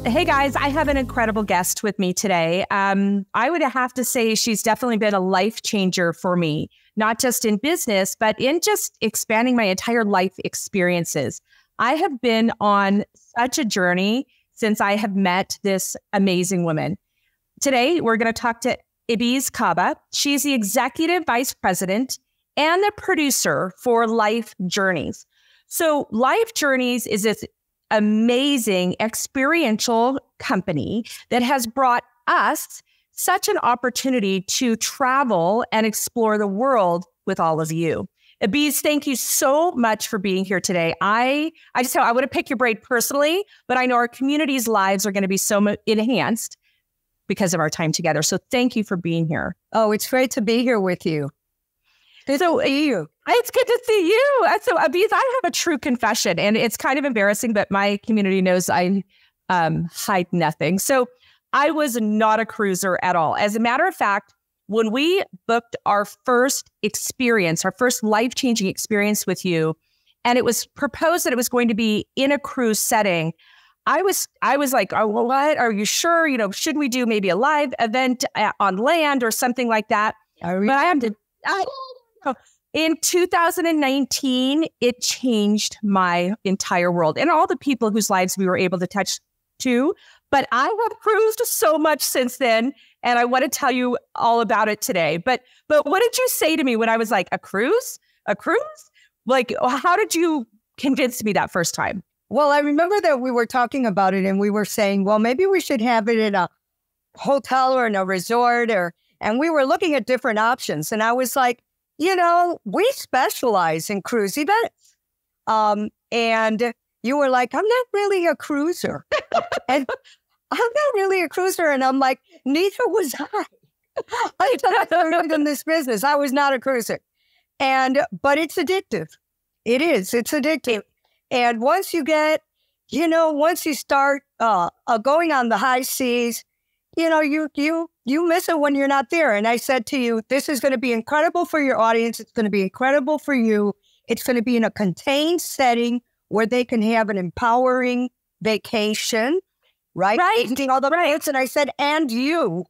Hey guys, I have an incredible guest with me today. I would have to say she's definitely been a life changer for me, not just in business, but in just expanding my entire life experiences. I have been on such a journey since I have met this amazing woman. Today, we're going to talk to Ibis Kaba. She's the executive vice president and the producer for Life Journeys. So Life Journeys is this amazing experiential company that has brought us such an opportunity to travel and explore the world with all of you. Ibis, thank you so much for being here today. I want to pick your brain personally, but I know our community's lives are going to be so much enhanced because of our time together. So thank you for being here. Oh, it's great to be here with you. Good to see you. It's good to see you. So, Ibis, I have a true confession, and it's kind of embarrassing, but my community knows I hide nothing. So I was not a cruiser at all. As a matter of fact, when we booked our first experience, our first life-changing experience with you, and it was proposed that it was going to be in a cruise setting, I was like, oh, well, what? Are you sure? You know, should we do maybe a live event on land or something like that? In 2019, it changed my entire world and all the people whose lives we were able to touch too. But I have cruised so much since then, and I want to tell you all about it today. But what did you say to me when I was like, a cruise? A cruise? Like, how did you convince me that first time? Well, I remember that we were talking about it and we were saying, well, maybe we should have it in a hotel or in a resort, and we were looking at different options. And I was like, you know, we specialize in cruise events. And you were like, I'm not really a cruiser. And I'm not really a cruiser. And I'm like, neither was I. I started in this business. I was not a cruiser. But it's addictive. It is. It's addictive. And once you get, once you start going on the high seas, you miss it when you're not there. And I said to you, this is going to be incredible for your audience. It's going to be incredible for you. It's going to be in a contained setting where they can have an empowering vacation, right? Eating all the plants. And I said, and you.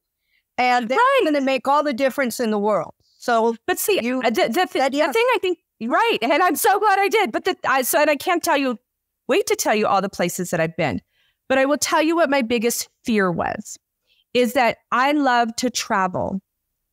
And that's going to make all the difference in the world. So, but see, the thing I think, right. And I'm so glad I did. But I can't wait to tell you all the places that I've been. But I will tell you what my biggest fear was. Is that I love to travel,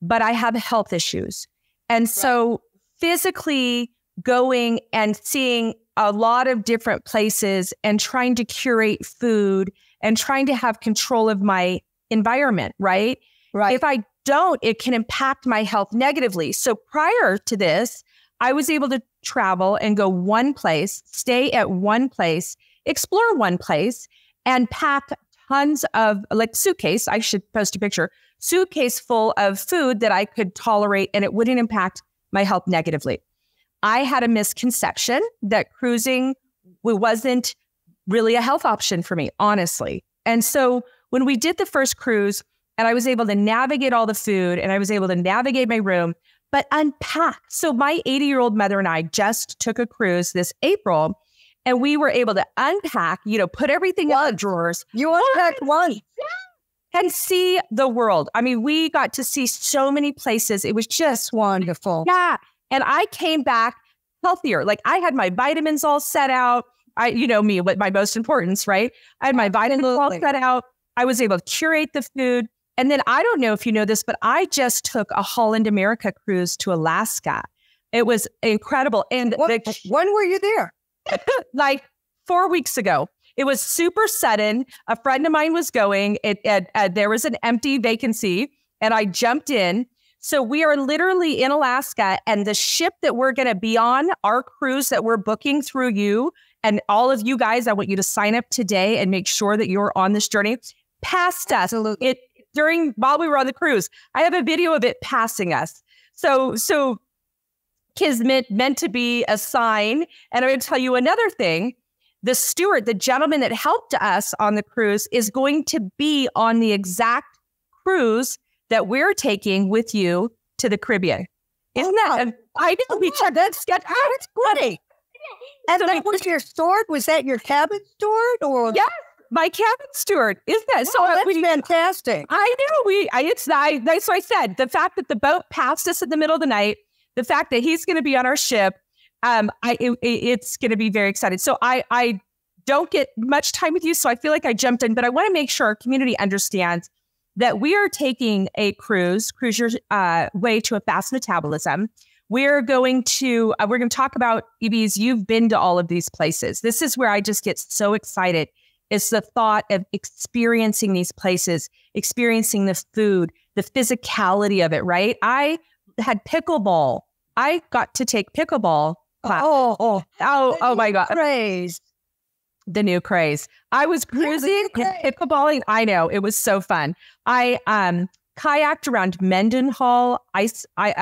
but I have health issues. And so physically going and seeing a lot of different places and trying to curate food and trying to have control of my environment, right? If I don't, it can impact my health negatively. So prior to this, I was able to travel and go one place, stay at one place, explore one place, and pack tons of suitcase. I should post a picture, suitcase full of food that I could tolerate and it wouldn't impact my health negatively. I had a misconception that cruising wasn't really a health option for me, honestly. And so when we did the first cruise and I was able to navigate all the food and I was able to navigate my room, but unpack. So my 80-year-old mother and I just took a cruise this April. And we were able to unpack, put everything in the drawers. You unpacked one. And see the world. I mean, we got to see so many places. It was just wonderful. Yeah. And I came back healthier. Like I had my vitamins all set out. Me, what my most importance, right? I had my vitamins all set out. I was able to curate the food. And then I don't know if you know this, but I just took a Holland America cruise to Alaska. It was incredible. And when were you there? Like 4 weeks ago. It was super sudden. A friend of mine was going. There was an empty vacancy and I jumped in. So we are literally in Alaska and the ship that we're going to be on, our cruise that we're booking through you and all of you guys, I want you to sign up today and make sure that you're on this journey. Passed us while we were on the cruise. I have a video of it passing us. So Kismet meant to be a sign. And I'm going to tell you another thing. The steward, the gentleman that helped us on the cruise, is going to be on the exact cruise that we're taking with you to the Caribbean. Isn't that? I know. That's funny. And that was your stored? Was that your cabin stored? Or Yes. my cabin steward. Isn't that so? That's fantastic. I know. That's what I said. The fact that the boat passed us in the middle of the night, the fact that he's going to be on our ship, it's going to be very exciting. So I don't get much time with you, so I feel like I jumped in, but I want to make sure our community understands that we are taking a cruise your way to a fast metabolism. We're going to talk about, Ibis, you've been to all of these places. This is where I just get so excited. It's the thought of experiencing these places, experiencing the food, the physicality of it, right? I had pickleball. I got to take pickleball class. Oh my God. Craze. The new craze. I was cruising and pickleballing. I know. It was so fun. I kayaked around Mendenhall,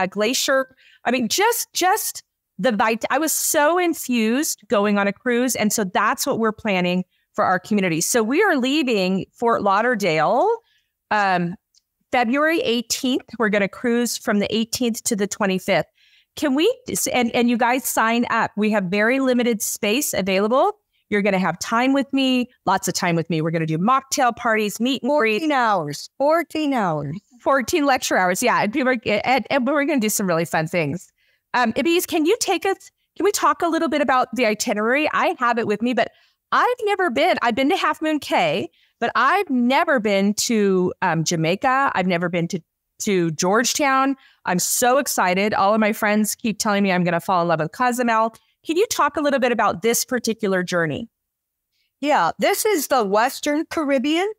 Glacier. I mean, just the vibe. I was so infused going on a cruise. And so that's what we're planning for our community. So we are leaving Fort Lauderdale February 18th. We're going to cruise from the 18th to the 25th. Can we, and you guys sign up. We have very limited space available. You're going to have time with me, lots of time with me. We're going to do mocktail parties, meet and greet. 14 hours. 14 lecture hours. Yeah. And we're going to do some really fun things. Ibis, can we talk a little bit about the itinerary? I have it with me, but I've been to Half Moon Cay, but I've never been to Jamaica. I've never been to Georgetown. I'm so excited. All of my friends keep telling me I'm going to fall in love with Cozumel. Can you talk a little bit about this particular journey? Yeah, this is the Western Caribbean.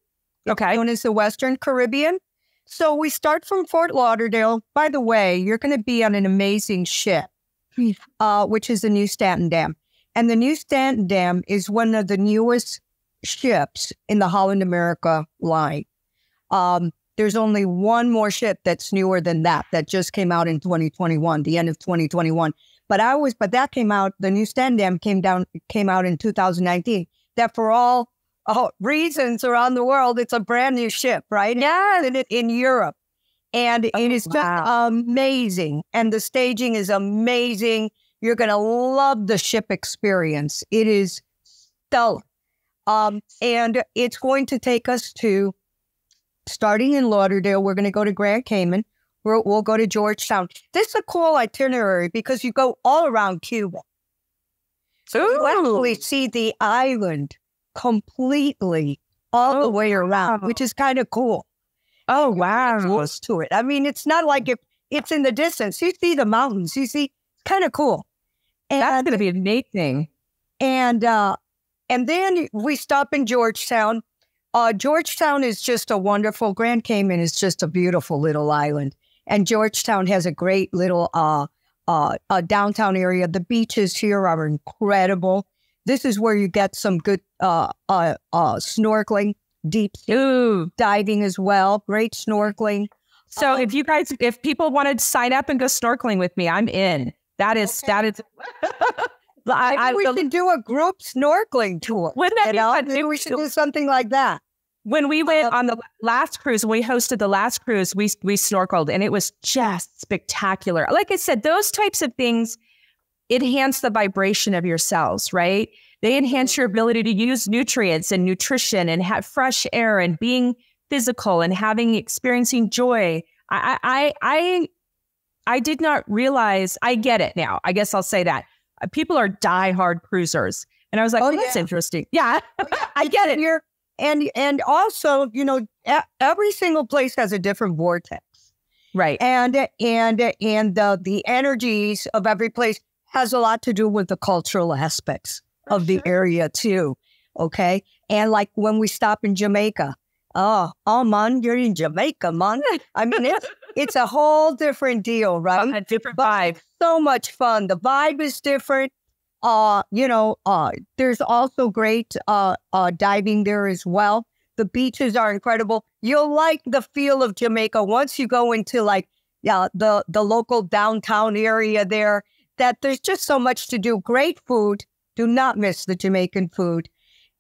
Okay. Known as the Western Caribbean. So we start from Fort Lauderdale. By the way, you're going to be on an amazing ship, which is the New Stanton Dam. And the New Stanton Dam is one of the newest ships in the Holland America line. There's only one more ship that's newer than that just came out in 2021, the end of 2021. But that came out, the New Stanton Dam came out in 2019. That for all reasons around the world, it's a brand new ship, right? Yeah. In Europe. And it is just amazing. And the staging is amazing. You're going to love the ship experience. It is stellar. And it's going to take us to, starting in Lauderdale, we're going to go to Grand Cayman. We'll go to Georgetown. This is a cool itinerary because you go all around Cuba. So you actually see the island completely all the way around, which is kind of cool. Oh, wow. Close to it. I mean, it's not like it's in the distance. You see the mountains. You see, kind of cool. And that's going to be a neat thing. And then we stop in Georgetown. Georgetown is just a wonderful, Grand Cayman is just a beautiful little island. And Georgetown has a great little downtown area. The beaches here are incredible. This is where you get some good snorkeling, deep diving as well. Great snorkeling. So if people want to sign up and go snorkeling with me, I'm in. That is. We should do a group snorkeling tour. Wouldn't that be fun? Maybe we should do something like that. When we went on the last cruise, when we hosted the last cruise, we snorkeled and it was just spectacular. Like I said, those types of things enhance the vibration of your cells, right? They enhance your ability to use nutrients and nutrition and have fresh air and being physical and experiencing joy. I did not realize, I get it now. I guess I'll say that. People are diehard cruisers. And I was like, that's interesting. Yeah, I get it. And also, every single place has a different vortex. Right. And the energies of every place has a lot to do with the cultural aspects of the area too. Okay. And like when we stop in Jamaica, man, you're in Jamaica, man. I mean, it's a whole different deal, right? A different vibe. So much fun. The vibe is different. There's also great diving there as well. The beaches are incredible. You'll like the feel of Jamaica once you go into the local downtown area there, that there's just so much to do. Great food. Do not miss the Jamaican food.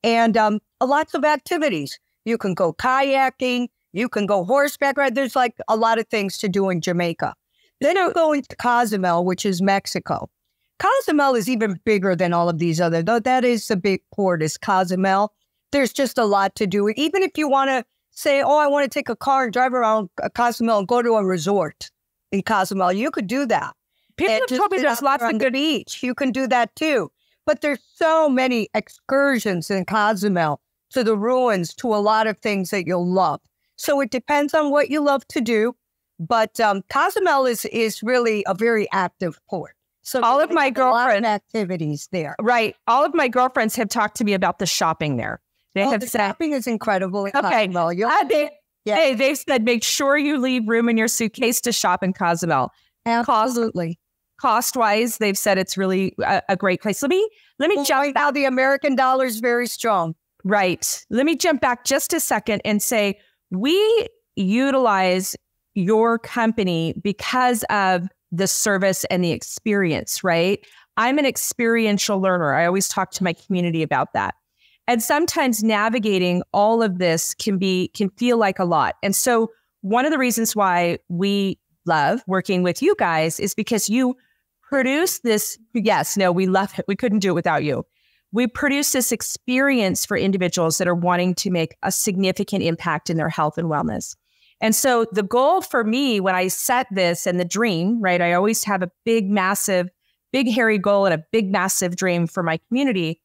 And lots of activities. You can go kayaking. You can go horseback ride. There's a lot of things to do in Jamaica. Then you go into Cozumel, which is Mexico. Cozumel is even bigger than all of these other, though that is the big port, is Cozumel. there's just a lot to do. Even if you want to say, oh, I want to take a car and drive around Cozumel and go to a resort in Cozumel, you could do that. People have told me there's lots of good beach. You can do that too. But there's so many excursions in Cozumel to the ruins, to a lot of things that you'll love. So it depends on what you love to do. But Cozumel is really a very active port. So all of my girlfriends, activities there. Right. All of my girlfriends have talked to me about the shopping there. They have the said, shopping is incredible in okay. Cozumel. Hey, they've said, make sure you leave room in your suitcase to shop in Cozumel. Absolutely. Cost-wise, they've said it's really a great place. Let me jump now. The American dollar is very strong. Right. Let me jump back just a second and say, we utilize your company because of the service and the experience, right? I'm an experiential learner. I always talk to my community about that. And sometimes navigating all of this can feel like a lot. And so one of the reasons why we love working with you guys is because you produce this. Yes, no, we love it. We couldn't do it without you. We produce this experience for individuals that are wanting to make a significant impact in their health and wellness. And so the goal for me when I set this and the dream, right, I always have a big, massive, big, hairy goal and a big, massive dream for my community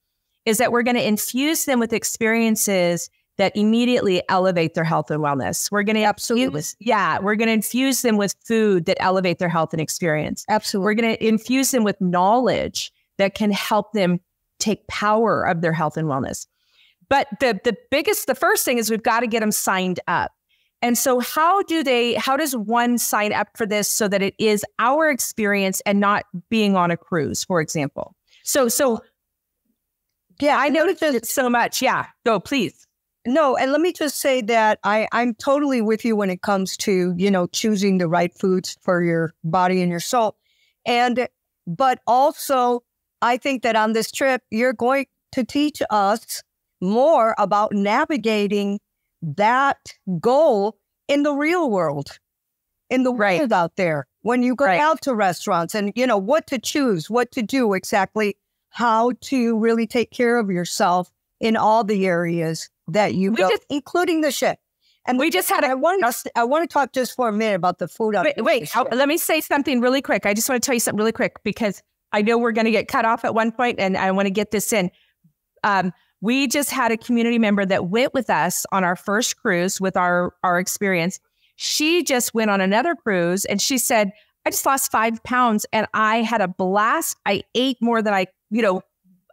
is that we're going to infuse them with experiences that immediately elevate their health and wellness. We're going to we're going to infuse them with food that elevate their health and experience. Absolutely. We're going to infuse them with knowledge that can help them take power of their health and wellness. But the first thing is we've got to get them signed up. And so how does one sign up for this so that it is our experience and not being on a cruise, for example? So yeah, I noticed it so much. Yeah, go please. No, and let me just say that I'm totally with you when it comes to, choosing the right foods for your body and your soul. But also, I think that on this trip, you're going to teach us more about navigating that goal in the real world, in the world out there. When you go out to restaurants and, what to choose, what to do exactly, how to really take care of yourself in all the areas that you go, including the ship. And we just had I want to talk just for a minute about the food. Let me say something really quick. I just want to tell you something really quick because I know we're going to get cut off at one point and I want to get this in. We just had a community member that went with us on our first cruise with our experience. She just went on another cruise and she said, I just lost 5 pounds and I had a blast. I ate more than I,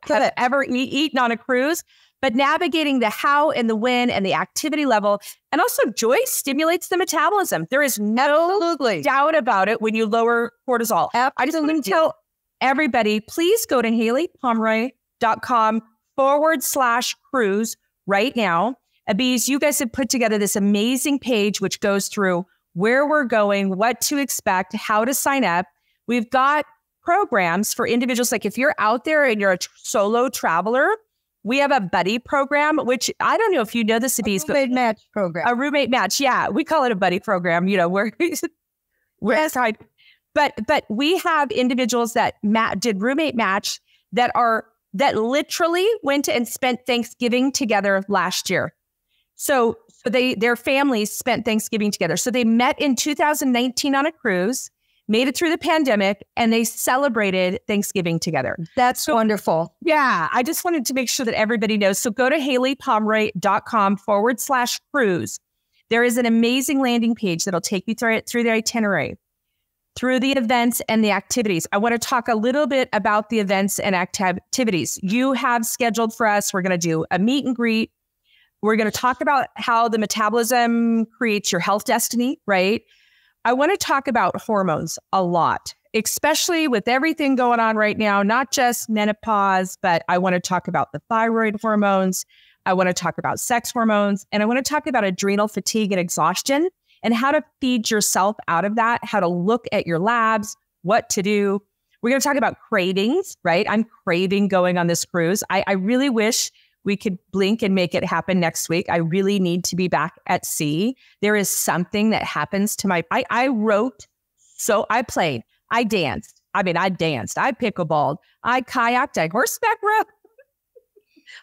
have ever eaten on a cruise. But navigating the how and the when and the activity level, and also joy stimulates the metabolism. There is no doubt about it when you lower cortisol. Absolutely. I just want to tell everybody, please go to HayliePomroy.com/cruise right now. Abis, you guys have put together this amazing page which goes through where we're going, what to expect, how to sign up. We've got programs for individuals. Like if you're out there and you're a solo traveler, we have a buddy program, which I don't know if you know this, Abis, but roommate match program. A roommate match. Yeah, we call it a buddy program. We're but we have individuals that did roommate match that literally went and spent Thanksgiving together last year. So their families spent Thanksgiving together. So they met in 2019 on a cruise, made it through the pandemic, and they celebrated Thanksgiving together. That's wonderful. Yeah, I just wanted to make sure that everybody knows. So go to HayliePomroy.com/cruise. There is an amazing landing page that'll take you through the itinerary, through the events and the activities. I want to talk a little bit about the events and activities you have scheduled for us. We're going to do a meet and greet. We're going to talk about how the metabolism creates your health destiny, right? I want to talk about hormones a lot, especially with everything going on right now, not just menopause, but I want to talk about the thyroid hormones. I want to talk about sex hormones, and I want to talk about adrenal fatigue and exhaustion and how to feed yourself out of that, how to look at your labs, what to do. We're going to talk about cravings, right? I'm craving going on this cruise. I really wish we could blink and make it happen next week. I really need to be back at sea. There is something that happens to I wrote, so I played, I danced. I pickleballed, I kayaked, I horseback rode.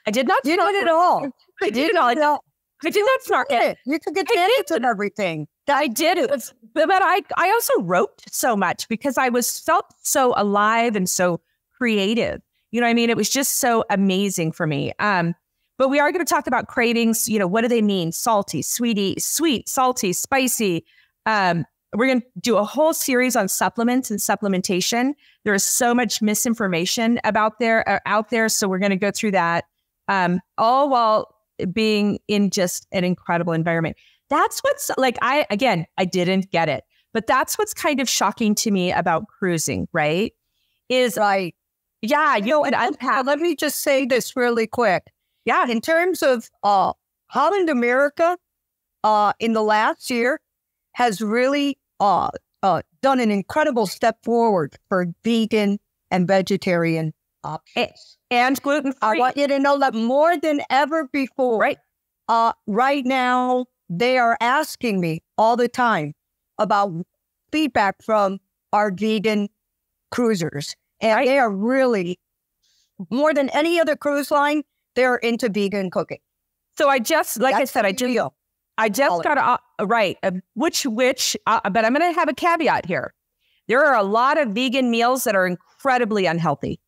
I did not do it at all. I did it all. I did not snorkel. You could get jackets and everything. I did it. But I also wrote so much because I felt so alive and so creative. You know what I mean? It was just so amazing for me. But we are going to talk about cravings. You know, what do they mean? Salty, sweet, salty, spicy. We're going to do a whole series on supplements and supplementation. There is so much misinformation out there. So we're going to go through that, all while being in just an incredible environment. That's what's like, I didn't get it, but that's what's kind of shocking to me about cruising, right? Right. Yeah. You know, let me just say this really quick. Yeah. In terms of Holland America, in the last year has really done an incredible step forward for vegan and vegetarian options. And gluten-free. I want you to know that more than ever before, right now, they are asking me all the time about feedback from our vegan cruisers. And they are really, more than any other cruise line, they're into vegan cooking. So I just, like I said, I just got but I'm going to have a caveat here. There are a lot of vegan meals that are incredibly unhealthy,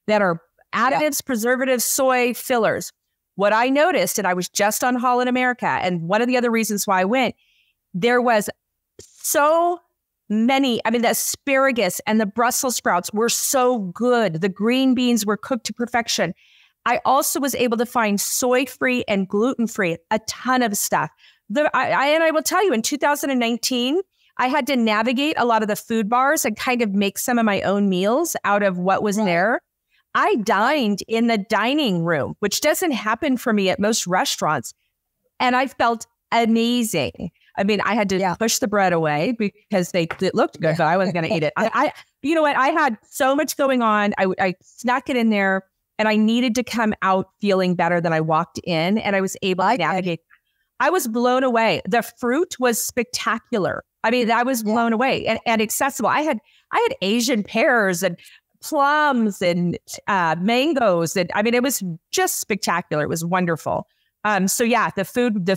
that are additives, preservatives, soy, fillers. What I noticed, and I was just on Holland America, and one of the other reasons why I went, there was so many, the asparagus and the Brussels sprouts were so good. The green beans were cooked to perfection. I also was able to find soy-free and gluten-free, a ton of stuff. I will tell you, in 2019, I had to navigate a lot of the food bars and kind of make some of my own meals out of what was there. I dined in the dining room, which doesn't happen for me at most restaurants. And I felt amazing. I had to push the bread away because it looked good, but I wasn't going to eat it. You know what? I had so much going on. I snuck it in there, and I needed to come out feeling better than I walked in, and I was able to navigate. I was blown away. The fruit was spectacular. I was blown away and accessible. I had Asian pears and plums and mangoes, and it was just spectacular. It was wonderful. So yeah, the food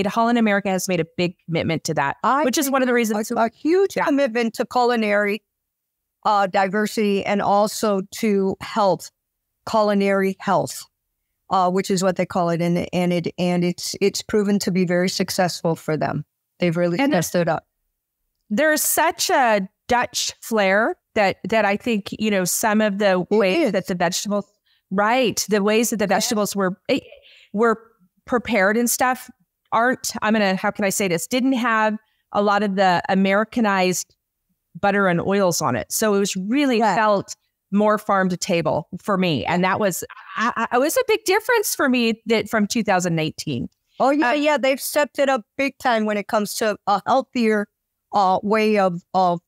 Holland America has made a big commitment to that, which is one of the reasons. A huge commitment to culinary diversity and also to culinary health, which is what they call it, and it's proven to be very successful for them. They've really messed it up. There's such a Dutch flair that I think, some of the ways that the vegetables, vegetables were prepared and stuff how can I say this? Didn't have a lot of the Americanized butter and oils on it. So it was really felt more farm to table for me. And that was, it was a big difference for me from 2018. Oh yeah. They've stepped it up big time when it comes to a healthier way of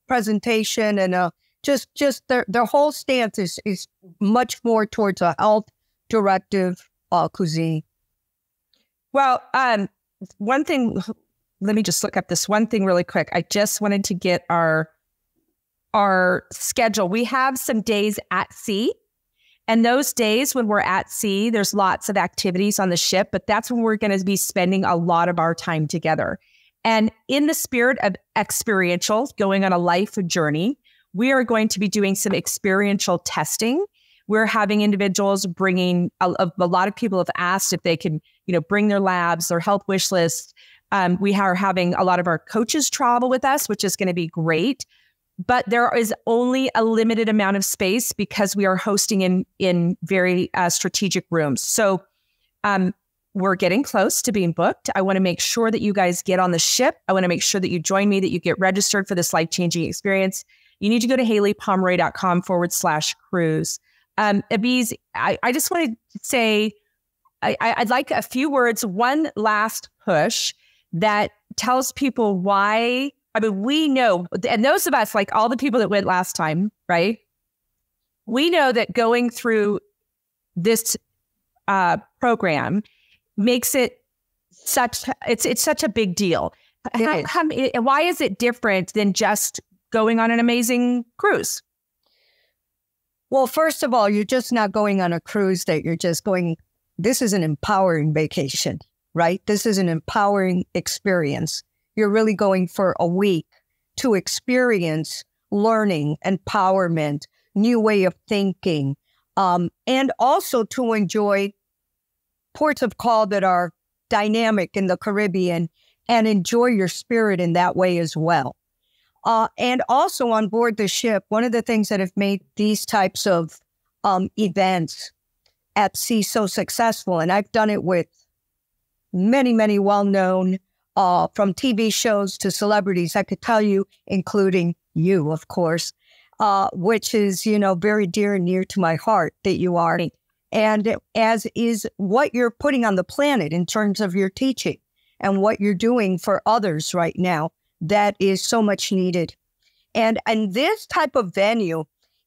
presentation, and just their whole stance is much more towards a health directive cuisine. Well, one thing, let me just look up this one thing really quick. I just wanted to get our schedule. We have some days at sea, and those days when we're at sea, there's lots of activities on the ship, but that's when we're going to be spending a lot of our time together. And in the spirit of experiential, going on a life journey, we are going to be doing some experiential testing. We're having individuals bringing, a lot of people have asked if they can, bring their labs, their health wish list. We are having a lot of our coaches travel with us, which is going to be great. But there is only a limited amount of space because we are hosting in very strategic rooms. So we're getting close to being booked. I want to make sure that you guys get on the ship. I want to make sure that you join me, that you get registered for this life-changing experience. You need to go to HayliePomroy.com/cruise. Ibis, I just wanted to say, I'd like a few words, one last push that tells people why. We know, and those of us, like all the people that went last time, right? We know that going through this program makes it it's such a big deal. Why is it different than just going on an amazing cruise? Well, first of all, you're just not going on a cruise that you're just going, this is an empowering vacation, right? This is an empowering experience. You're really going for a week to experience learning, empowerment, new way of thinking, and also to enjoy ports of call that are dynamic in the Caribbean and enjoy your spirit in that way as well. And also on board the ship, one of the things that have made these types of events at sea so successful, and I've done it with many, many well-known, from TV shows to celebrities, I could tell you, including you, of course, which is, very dear and near to my heart that you are. And as is what you're putting on the planet in terms of your teaching and what you're doing for others right now, that is so much needed. And this type of venue,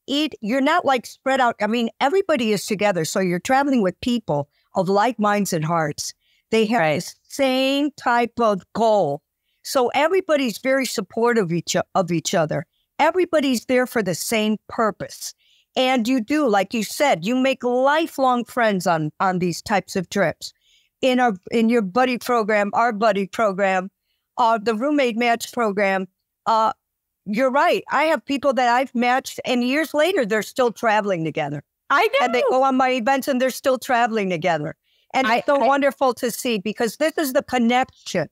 you're not like spread out. I mean, everybody is together. So you're traveling with people of like minds and hearts. They have the same type of goal. So everybody's very supportive of each other. Everybody's there for the same purpose. And you do, like you said, you make lifelong friends on these types of trips. In your buddy program, our buddy program, the roommate match program, you're right. I have people that I've matched, and years later, they're still traveling together. I know. And they go on my events, and they're still traveling together. And it's so wonderful to see, because this is the connection.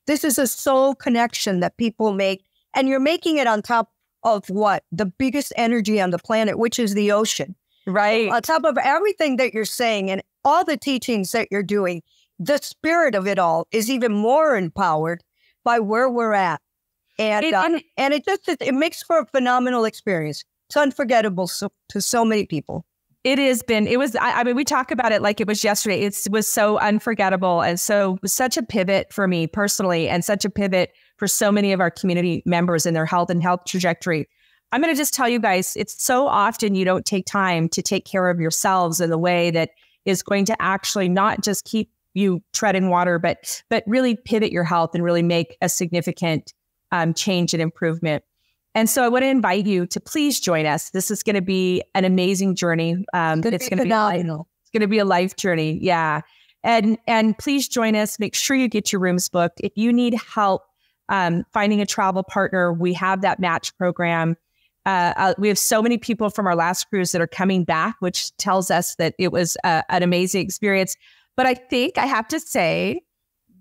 This is a soul connection that people make. And you're making it on top of what? The biggest energy on the planet, which is the ocean. Right. On top of everything that you're saying and all the teachings that you're doing, the spirit of it all is even more empowered by where we're at. And it makes for a phenomenal experience. It's unforgettable to so many people. I mean, we talk about it like it was yesterday. It was so unforgettable. And so such a pivot for me personally, and such a pivot for so many of our community members in their health trajectory. I'm going to just tell you guys, it's so often you don't take time to take care of yourselves in the way that is going to actually not just keep you treading water, but really pivot your health and really make a significant change and improvement. And so I want to invite you to please join us. This is going to be an amazing journey. It's going to be a life journey. Yeah. And please join us. Make sure you get your rooms booked. If you need help finding a travel partner, we have that match program. We have so many people from our last cruise that are coming back, which tells us that it was an amazing experience. But I think I have to say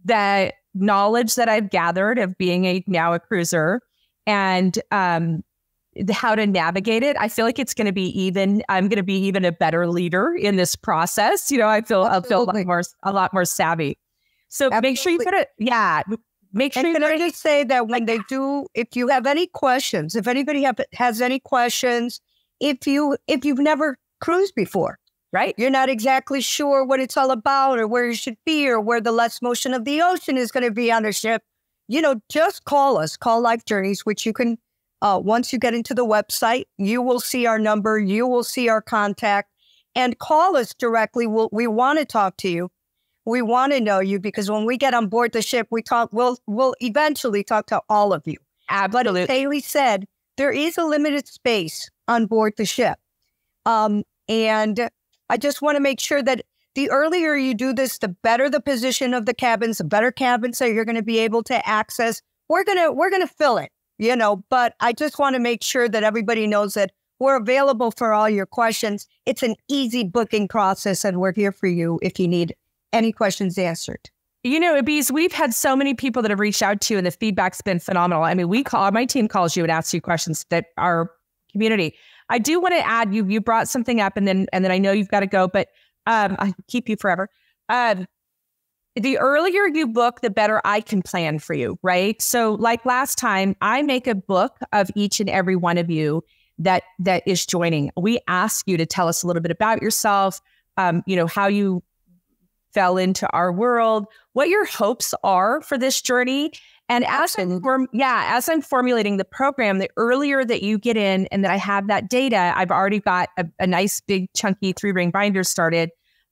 that knowledge that I've gathered of being now a cruiser and how to navigate it, I feel like I'm going to be even a better leader in this process. I feel a lot more savvy. So Absolutely. Make sure you put it. Yeah. Make sure can I just say that when they do, if you have any questions, if anybody has any questions, if you've never cruised before, right? You're not exactly sure what it's all about or where you should be or where the less motion of the ocean is going to be on a ship, just call us, call Life Journeys, which you can, once you get into the website, you will see our number, you will see our contact, and call us directly. We want to talk to you. We want to know you, because when we get on board the ship, we'll eventually talk to all of you. Absolutely. But as Haylie said, there is a limited space on board the ship. And I just want to make sure that the earlier you do this, the better the position of the cabins, the better cabins that you're going to be able to access. We're gonna fill it, but I just want to make sure that everybody knows that we're available for all your questions. It's an easy booking process, and we're here for you if you need any questions answered. Ibis, we've had so many people that have reached out to you, and the feedback's been phenomenal. I mean, my team calls you and asks you questions that our community. I do want to add, you brought something up, and then I know you've got to go, but I keep you forever. The earlier you book, the better I can plan for you, right? So like last time, I make a book of each and every one of you that is joining. We ask you to tell us a little bit about yourself, how you fell into our world, what your hopes are for this journey. And as I'm formulating the program, the earlier that you get in and that I have that data, I've already got a nice big chunky 3-ring binder started.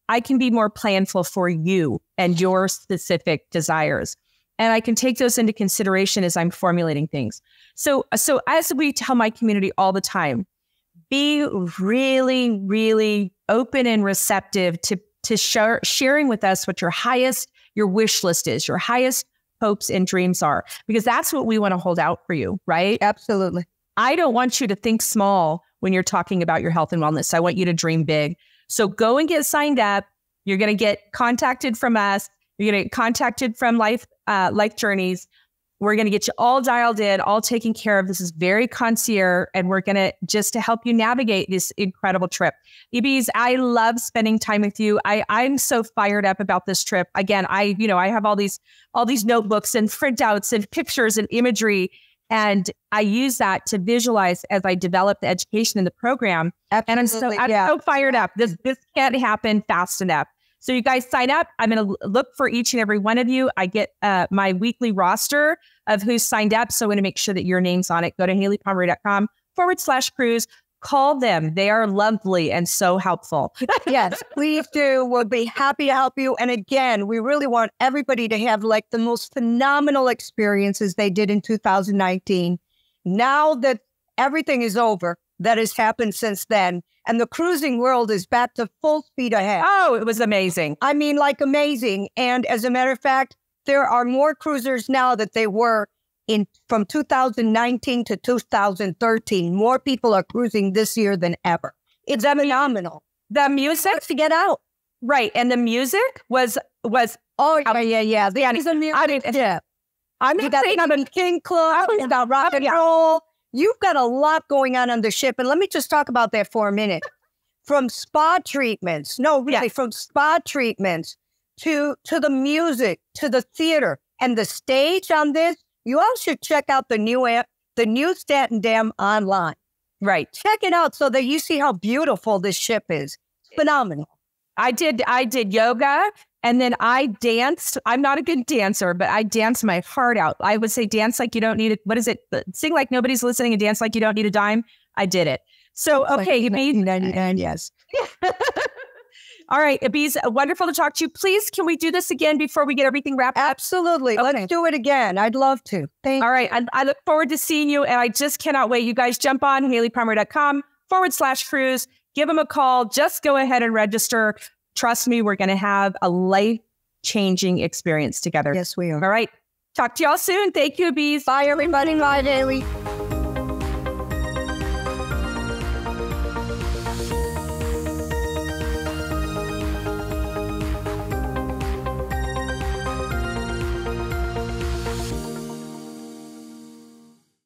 I can be more planful for you and your specific desires. And I can take those into consideration as I'm formulating things. So as we tell my community all the time, be really, really open and receptive to sharing with us what your wish list is, your highest hopes and dreams are, because that's what we want to hold out for you, right? Absolutely. I don't want you to think small when you're talking about your health and wellness. I want you to dream big. So go and get signed up. You're going to get contacted from us. You're going to get contacted from Life Journeys. We're going to get you all dialed in, all taken care of. This is very concierge, and we're going to just to help you navigate this incredible trip. Ibis, I love spending time with you. I'm so fired up about this trip. Again, I have all these notebooks and printouts and pictures and imagery, and I use that to visualize as I develop the education in the program. Absolutely. And I'm so fired up. This can't happen fast enough. So you guys sign up. I'm going to look for each and every one of you. I get my weekly roster of who's signed up. So I'm going to make sure that your name's on it. Go to HayliePomroy.com/cruise. Call them. They are lovely and so helpful. Yes, please do. We'll be happy to help you. And again, we really want everybody to have like the most phenomenal experiences they did in 2019. Now that everything is over, that has happened since then, and the cruising world is back to full speed ahead. Oh, it was amazing. I mean, like amazing. And as a matter of fact, there are more cruisers now that they were from 2019 to 2013. More people are cruising this year than ever. It's phenomenal. The music to get out. Right. And the music was oh, yeah. The music, yeah. I'm not saying I'm a King Club, it's got rock and roll. You've got a lot going on the ship. And let me just talk about that for a minute. From spa treatments, from spa treatments to the music, to the theater, and the stage on this, you all should check out the new Staten Dam online. Right. Check it out so that you see how beautiful this ship is. Phenomenal. I did yoga, and then I danced. I'm not a good dancer, but I danced my heart out. I would say dance like you don't need it. What is it? Sing like nobody's listening and dance like you don't need a dime. I did it. So, okay. 1999, yes. All right, Ibis, wonderful to talk to you. Please, can we do this again before we get everything wrapped up? Absolutely. Okay. Let's do it again. I'd love to. Thank you. All right. I look forward to seeing you, and I just cannot wait. You guys jump on HayliePomroy.com/cruise. Give them a call. Just go ahead and register. Trust me, we're going to have a life-changing experience together. Yes, we are. All right. Talk to y'all soon. Thank you, Ibis. Bye, everybody. Bye, Haylie.